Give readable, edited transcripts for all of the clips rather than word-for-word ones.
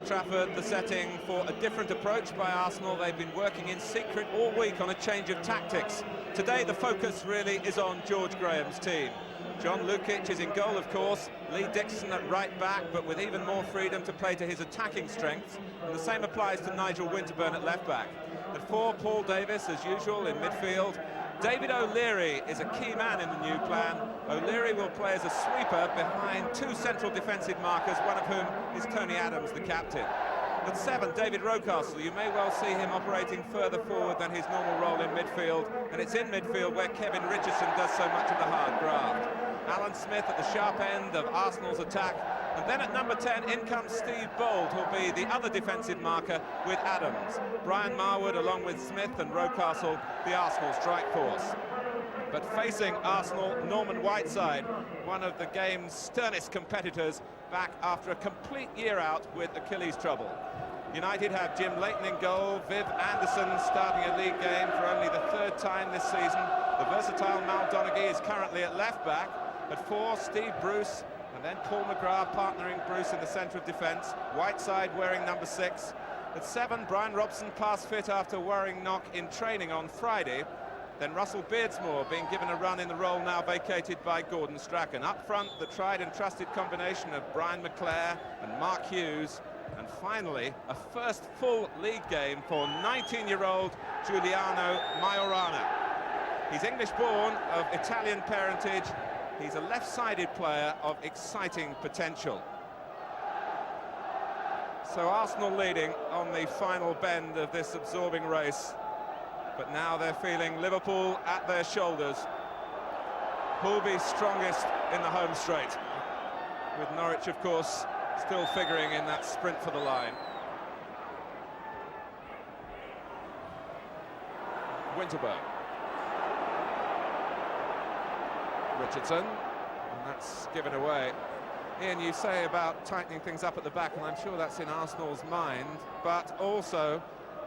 Trafford, the setting for a different approach by Arsenal. They've been working in secret all week on a change of tactics. Today the focus really is on George Graham's team. John Lukic is in goal, of course, Lee Dixon at right back, but with even more freedom to play to his attacking strengths, and the same applies to Nigel Winterburn at left back. At 4, Paul Davis, as usual, in midfield. David O'Leary is a key man in the new plan. O'Leary will play as a sweeper behind 2 central defensive markers, one of whom is Tony Adams, the captain. At 7, David Rocastle. You may well see him operating further forward than his normal role in midfield, and it's in midfield where Kevin Richardson does so much of the hard graft. Alan Smith at the sharp end of Arsenal's attack, and then at number 10 in comes Steve Bold, who'll be the other defensive marker with Adams. Brian Marwood along with Smith and Rocastle, the Arsenal strike force. But facing Arsenal, Norman Whiteside, one of the game's sternest competitors, back after a complete year out with Achilles trouble. United have Jim Leighton in goal, Viv Anderson starting a league game for only the 3rd time this season. The versatile Mal Donaghy is currently at left back. At 4, Steve Bruce, and then Paul McGrath partnering Bruce in the centre of defence. Whiteside wearing number 6. At 7, Brian Robson pass fit after worrying knock in training on Friday. Then Russell Beardsmore being given a run in the role now vacated by Gordon Strachan. Up front, the tried and trusted combination of Brian McClare and Mark Hughes. And finally, a first full league game for 19-year-old Giuliano Majorana. He's English-born, of Italian parentage. He's a left-sided player of exciting potential. So Arsenal leading on the final bend of this absorbing race. But now they're feeling Liverpool at their shoulders. Who'll be strongest in the home straight? With Norwich, of course, still figuring in that sprint for the line. Winterburn. Richardson, and that's given away. Ian, you say about tightening things up at the back, and I'm sure that's in Arsenal's mind, but also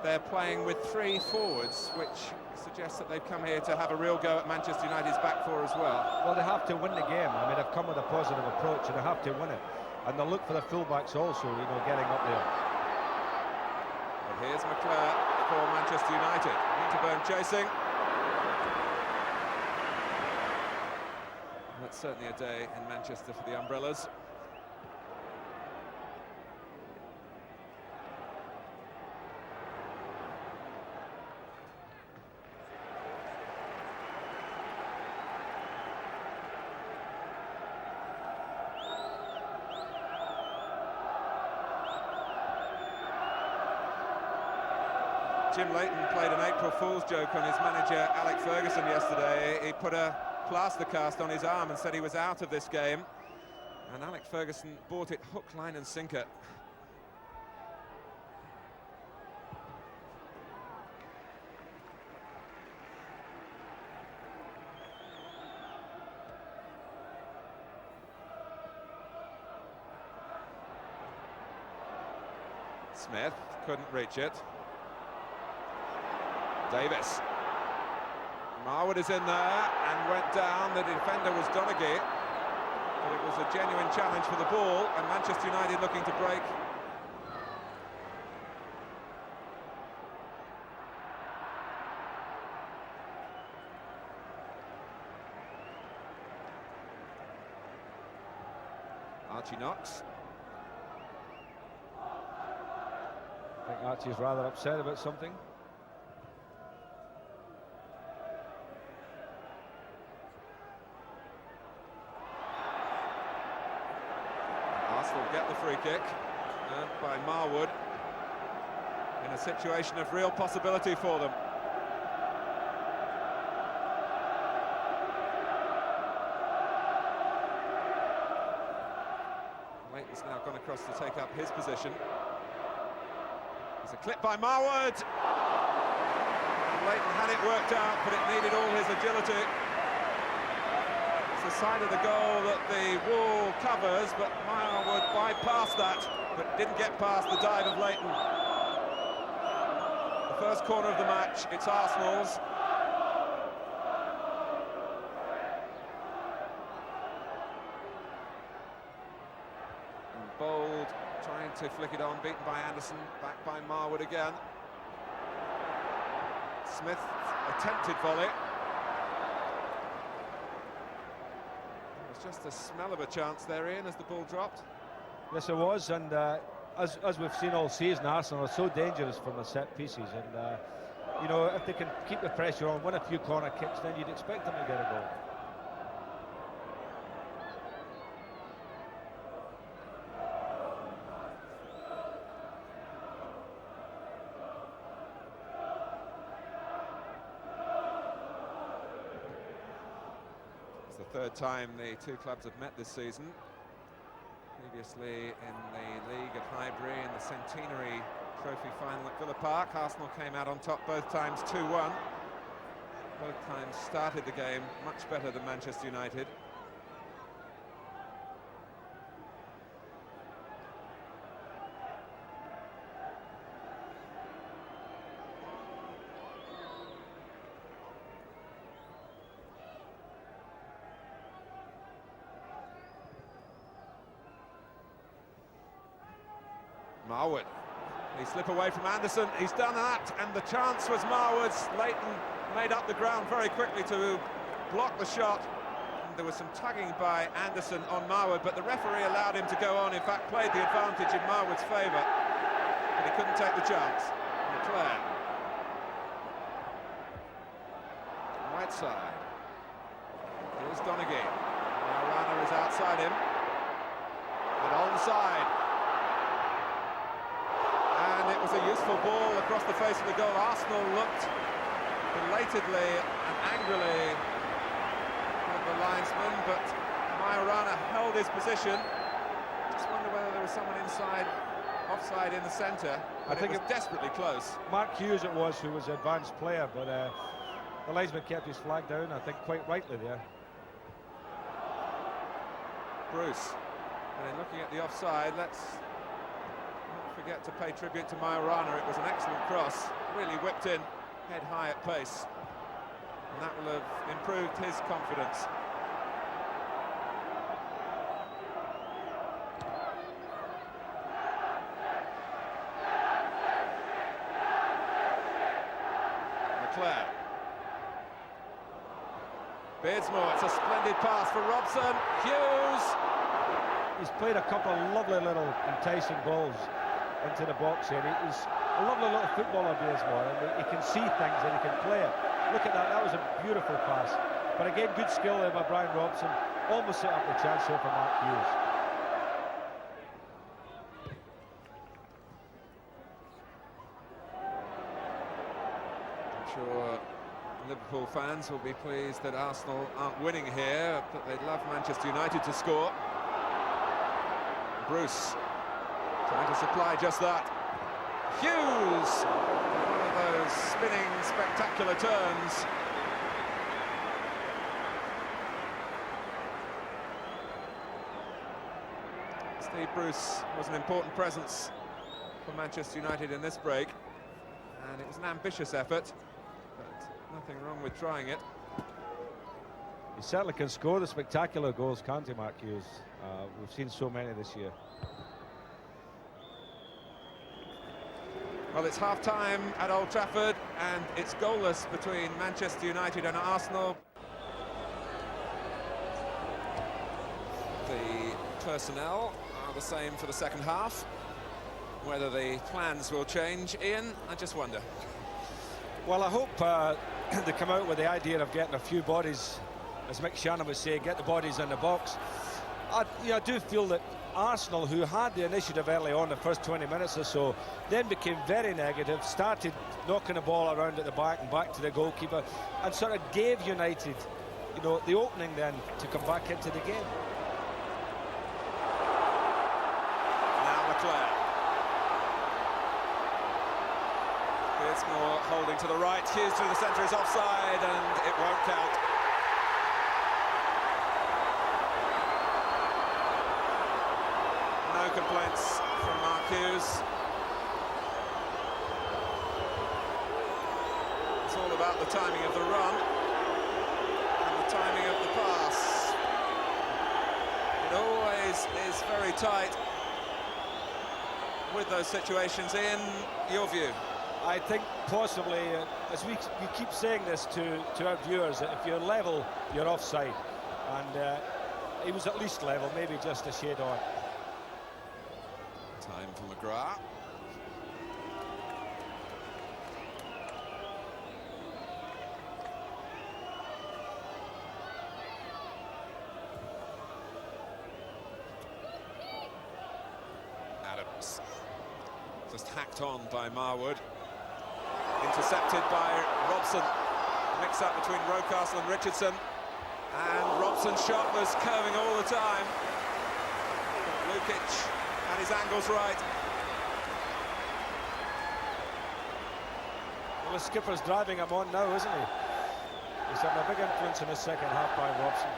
they're playing with 3 forwards, which suggests that they've come here to have a real go at Manchester United's back 4 as well. Well, they have to win the game. I mean, they've come with a positive approach, and they have to win it. And they'll look for the fullbacks also, you know, getting up there. But here's McClare for Manchester United. Winterburn chasing. That's certainly a day in Manchester for the Umbrellas. Jim Leighton played an April Fool's joke on his manager Alex Ferguson yesterday. He put a plaster cast on his arm and said he was out of this game, and Alex Ferguson bought it hook, line and sinker. Smith couldn't reach it. Davis. Marwood is in there and went down. The defender was Donaghy, but it was a genuine challenge for the ball, and Manchester United looking to break. Archie Knox. I think Archie's rather upset about something. Arsenal get the free kick, earned by Marwood, in a situation of real possibility for them. Leighton's now gone across to take up his position. There's a clip by Marwood. Leighton had it worked out, but it needed all his agility. The side of the goal that the wall covers, but Marwood bypassed that, but didn't get past the dive of Leighton. The first corner of the match, it's Arsenal's. And Bold trying to flick it on, beaten by Anderson, back by Marwood again. Smith, attempted volley. There was just a smell of a chance there, Ian, as the ball dropped. Yes, it was, and as we've seen all season, Arsenal are so dangerous from the set pieces, and you know, if they can keep the pressure on, win a few corner kicks, then you'd expect them to get a goal. It's the third time the two clubs have met this season. Previously in the league at Highbury in the Centenary Trophy final at Villa Park, Arsenal came out on top both times 2-1. Both times started the game much better than Manchester United. Marwood. He slip away from Anderson. He's done that, and the chance was Marwood's. Leighton made up the ground very quickly to block the shot. And there was some tugging by Anderson on Marwood, but the referee allowed him to go on. In fact, played the advantage in Marwood's favour, but he couldn't take the chance. McClair. Right side. Here's Donaghy. Marwana is outside him. And onside. And it was a useful ball across the face of the goal. Arsenal looked belatedly and angrily at the linesman, but Marwana held his position. Just wonder whether there was someone offside in the centre. I think it was desperately close. Mark Hughes it was who was the advanced player, but the linesman kept his flag down, I think quite rightly there. Bruce. And looking at the offside, let's not forget to pay tribute to Marwana. It was an excellent cross, really whipped in, head high at pace, and that will have improved his confidence. McClair. Beardsmore, it's a splendid pass for Robson. Hughes. He's played a couple of lovely little enticing balls into the box here. He's a lovely little footballer, Beardsmore, and he can see things and he can play it. Look at that, that was a beautiful pass. But again, good skill there by Brian Robson. Almost set up the chance here for Mark Hughes. I'm sure Liverpool fans will be pleased that Arsenal aren't winning here, but they'd love Manchester United to score. Bruce trying to supply just that. Hughes! One of those spinning, spectacular turns. Steve Bruce was an important presence for Manchester United in this break, and it was an ambitious effort, but nothing wrong with trying it. He certainly can score the spectacular goals, can't he, Mark Hughes? We've seen so many this year. Well, it's half-time at Old Trafford, and it's goalless between Manchester United and Arsenal. The personnel are the same for the second half. Whether the plans will change, Ian, I just wonder. Well, I hope they come out with the idea of getting a few bodies, as Mick Shannon would say, get the bodies in the box. I do feel that Arsenal, who had the initiative early on, the first 20 minutes or so, then became very negative, started knocking the ball around at the back and back to the goalkeeper, and sort of gave United, you know, the opening then to come back into the game. Now McClair. Beardsmore holding to the right. Hughes through the centre is offside, and it won't count. No complaints from Mark Hughes. It's all about the timing of the run and the timing of the pass. It always is very tight. with those situations, in your view? I think possibly, as we keep saying this to our viewers, that if you're level, you're offside. And he was at least level, maybe just a shade on. Time for McGrath. Adams. Just hacked on by Marwood. Intercepted by Robson. Mix-up between Rocastle and Richardson. And Robson's shot was curving all the time. Lukic had his angles right. Well, the skipper's driving him on now, isn't he? He's having a big influence in the second half by Robson.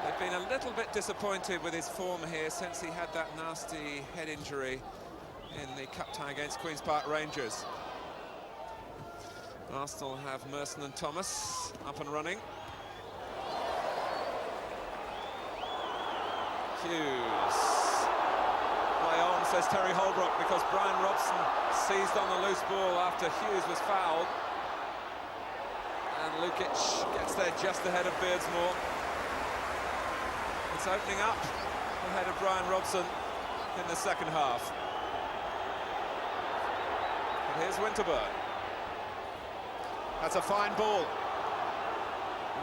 They've been a little bit disappointed with his form here since he had that nasty head injury in the cup tie against Queen's Park Rangers. Arsenal have Merson and Thomas up and running. Hughes. Play on, says Terry Holbrook, because Brian Robson seized on the loose ball after Hughes was fouled. And Lukic gets there just ahead of Beardsmore. It's opening up ahead of Brian Robson in the second half. And here's Winterburn. That's a fine ball.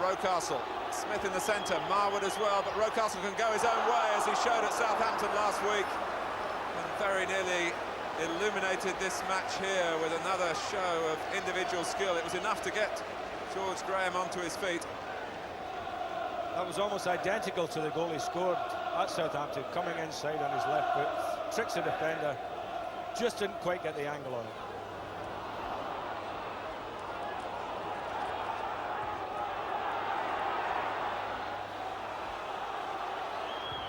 Rocastle. Smith in the centre, Marwood as well, but Rocastle can go his own way, as he showed at Southampton last week, and very nearly illuminated this match here with another show of individual skill. It was enough to get George Graham onto his feet. That was almost identical to the goal he scored at Southampton, coming inside on his left foot, tricks the defender, just didn't quite get the angle on it.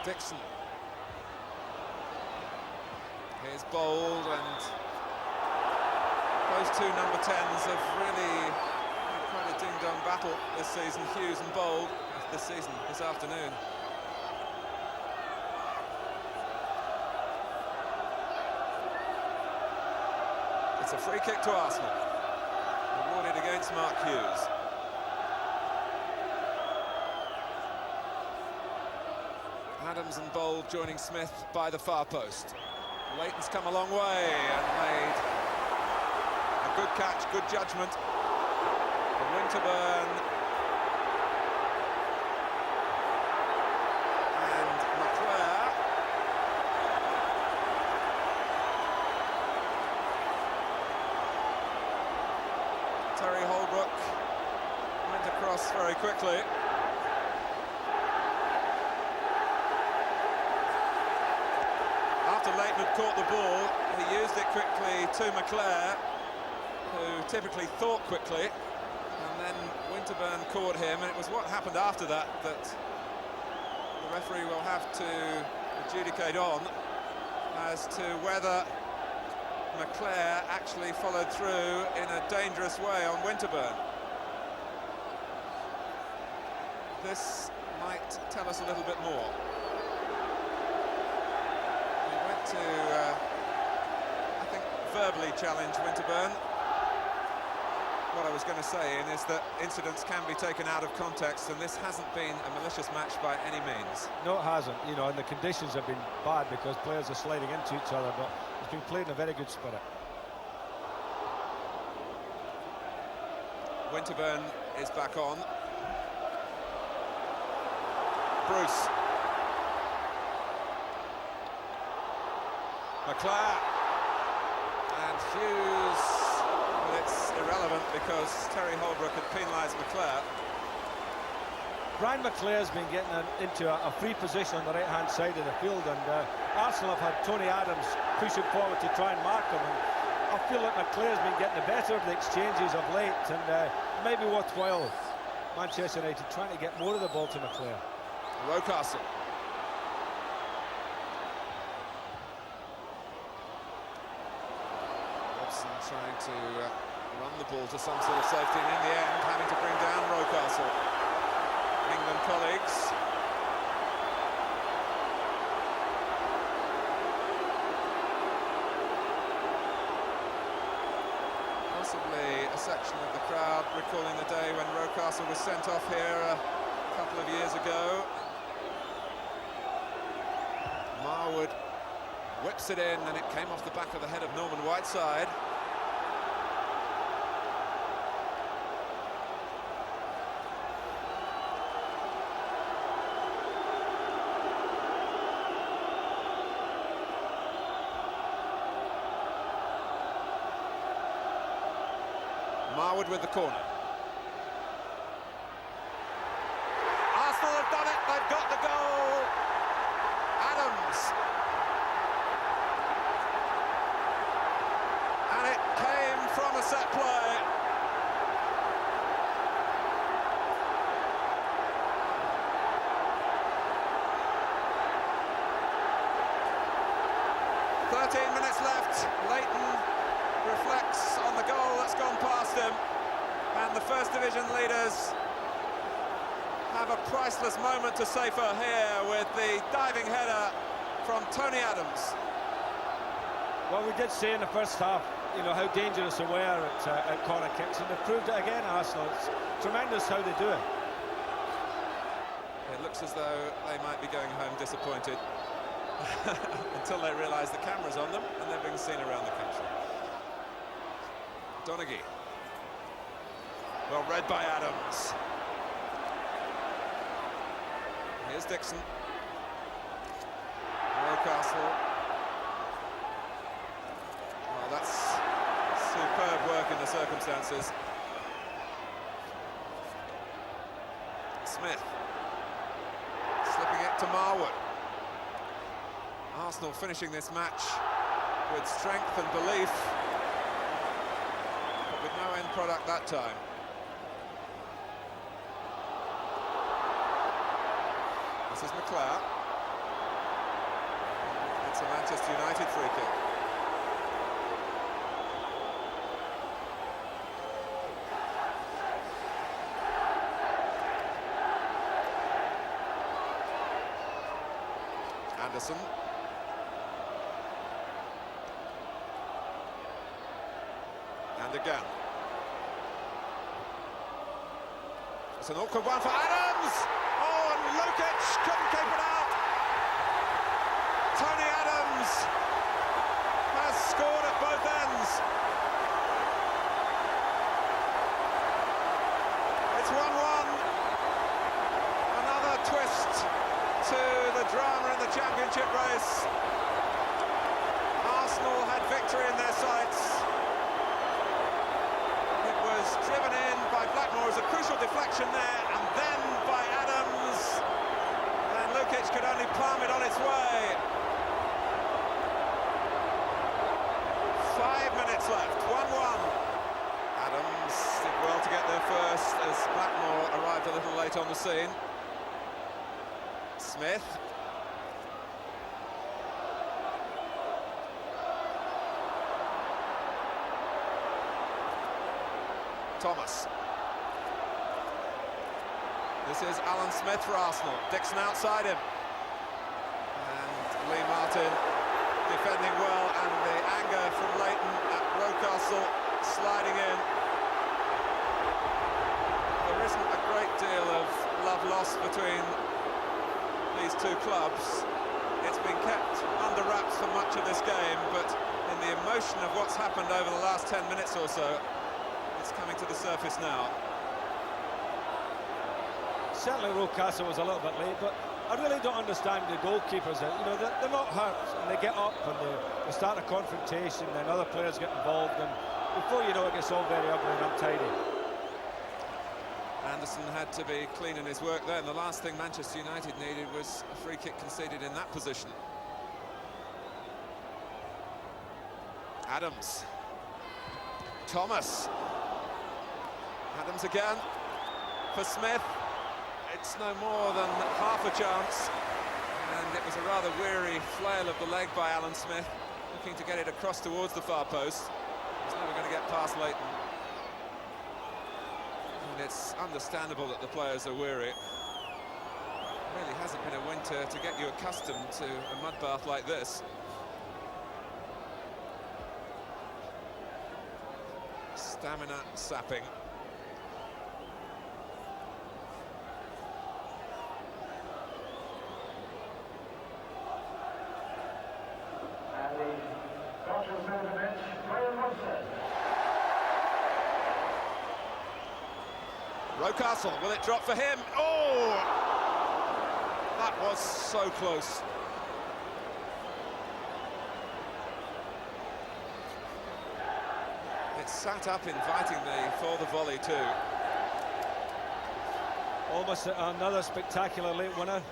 Dixon. Here's Bold, and those two number 10s have really had quite a ding-dong battle this season, Hughes and Bold, this afternoon. It's a free kick to Arsenal, awarded against Mark Hughes. Adams and Bold joining Smith by the far post. Leighton's come a long way and made a good catch, good judgment. Winterburn and McClare. Terry Holbrook went across very quickly. After Leighton had caught the ball, he used it quickly to McClare, who typically thought quickly, and then Winterburn caught him, and it was what happened after that that the referee will have to adjudicate on as to whether McClare actually followed through in a dangerous way on Winterburn. This might tell us a little bit more. To, I think, verbally challenge Winterburn. What I was going to say, Ian, is that incidents can be taken out of context, and this hasn't been a malicious match by any means. No, it hasn't. You know, and the conditions have been bad because players are sliding into each other, but it's been played in a very good spirit. Winterburn is back on. Bruce. McClare and Hughes, well, it's irrelevant because Terry Holbrook had penalised McClare. Brian McClare's been getting into a free position on the right-hand side of the field, and Arsenal have had Tony Adams pushing forward to try and mark him, and I feel that McClare's been getting the better of the exchanges of late, and maybe worthwhile Manchester United trying to get more of the ball to McClare. Rocastle. Trying to run the ball to some sort of safety, and in the end having to bring down Rocastle. England colleagues. section of the crowd recalling the day when Rocastle was sent off here a couple of years ago. Marwood whips it in, and it came off the back of the head of Norman Whiteside. Marwood with the corner. Arsenal have done it, they've got the goal. Adams. And it came from a set play. Minutes left. Leighton reflects on the goal that's gone past him, and the First Division leaders have a priceless moment to savor here with the diving header from Tony Adams. Well, we did say in the first half, you know, how dangerous they were at corner kicks, and they've proved it again, Arsenal. It's tremendous how they do it. It looks as though they might be going home disappointed until they realise the camera's on them and they're being seen around the country. Donaghy. Well read by Adams. Here's Dixon. Rocastle. Well, that's superb work in the circumstances. Smith. Slipping it to Marwood. Arsenal finishing this match with strength and belief, but with no end product that time. This is McLeod. It's a Manchester United free kick. Anderson. And again. It's an awkward one for Adams! Oh, and Lukic couldn't keep it out! Tony Adams has scored at both ends. It's 1-1. Another twist to the drama in the championship race. Arsenal had victory in their sights. Driven in by Blackmore as a crucial deflection there, and then by Adams, and Lukic could only palm it on its way. 5 minutes left, 1-1. Adams did well to get there first as Blackmore arrived a little late on the scene. Smith. Thomas. This is Alan Smith for Arsenal. Dixon outside him. And Lee Martin defending well, and the anger from Leighton at Rocastle sliding in. There isn't a great deal of love lost between these two clubs. It's been kept under wraps for much of this game, but in the emotion of what's happened over the last 10 minutes or so, it's coming to the surface now. Certainly Rocastle was a little bit late, but I really don't understand the goalkeepers. You know, they're not hurt, and they get up and they start a confrontation, and other players get involved, and before you know it, gets all very ugly and untidy. Anderson had to be clean in his work there, and the last thing Manchester United needed was a free kick conceded in that position. Adams. Thomas. Adams again for Smith. It's no more than half a chance, and it was a rather weary flail of the leg by Alan Smith, looking to get it across towards the far post. He's never going to get past Leighton. And it's understandable that the players are weary. It really hasn't been a winter to get you accustomed to a mud bath like this. Stamina sapping. Rocastle, will it drop for him? Oh! That was so close. It sat up invitingly for the volley too. Almost another spectacular late winner.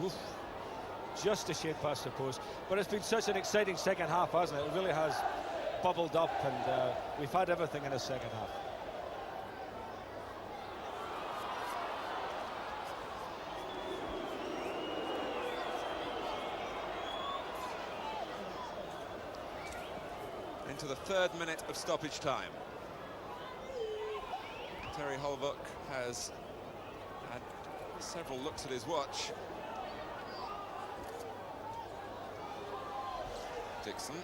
Oof. Just a shape, I suppose. But it's been such an exciting second half, hasn't it? It really has bubbled up, and we've had everything in the second half. Into the 3rd minute of stoppage time. Terry Holbrook has had several looks at his watch. Dixon.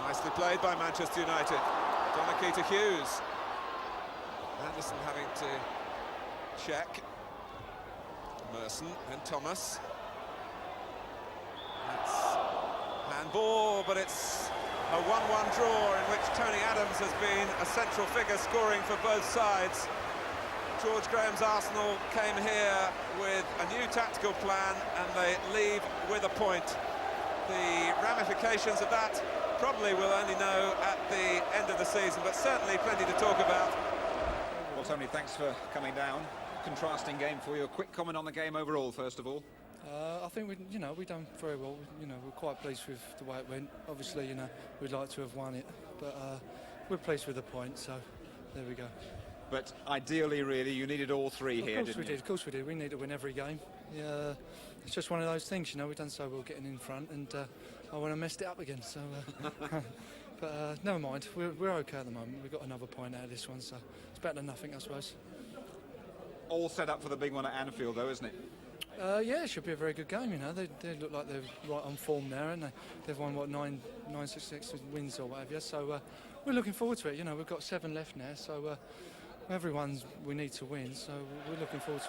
Nicely played by Manchester United. Donaghy to Hughes. Anderson having to check. Merson and Thomas. That's handball, but it's a 1-1 draw in which Tony Adams has been a central figure, scoring for both sides. George Graham's Arsenal came here with a new tactical plan, and they leave with a point. The ramifications of that probably we'll only know at the end of the season, but certainly plenty to talk about. Well, Tony, thanks for coming down. Contrasting game for you. A quick comment on the game overall, first of all. I think we done very well. We're quite pleased with the way it went. Obviously, we'd like to have won it, but we're pleased with the point. So there we go. But ideally, really, you needed all three here, didn't you? Of course we did. We need to win every game. Yeah, it's just one of those things. We've done so well getting in front, and I want to mess it up again. So, but never mind. We're okay at the moment. We've got another point out of this one, so it's better than nothing, I suppose. All set up for the big one at Anfield, though, isn't it? Yeah, it should be a very good game. They look like they're right on form there, and they've won what 9 successive wins or whatever. So we're looking forward to it. We've got 7 left now, so everyone's we need to win. So we're looking forward to it.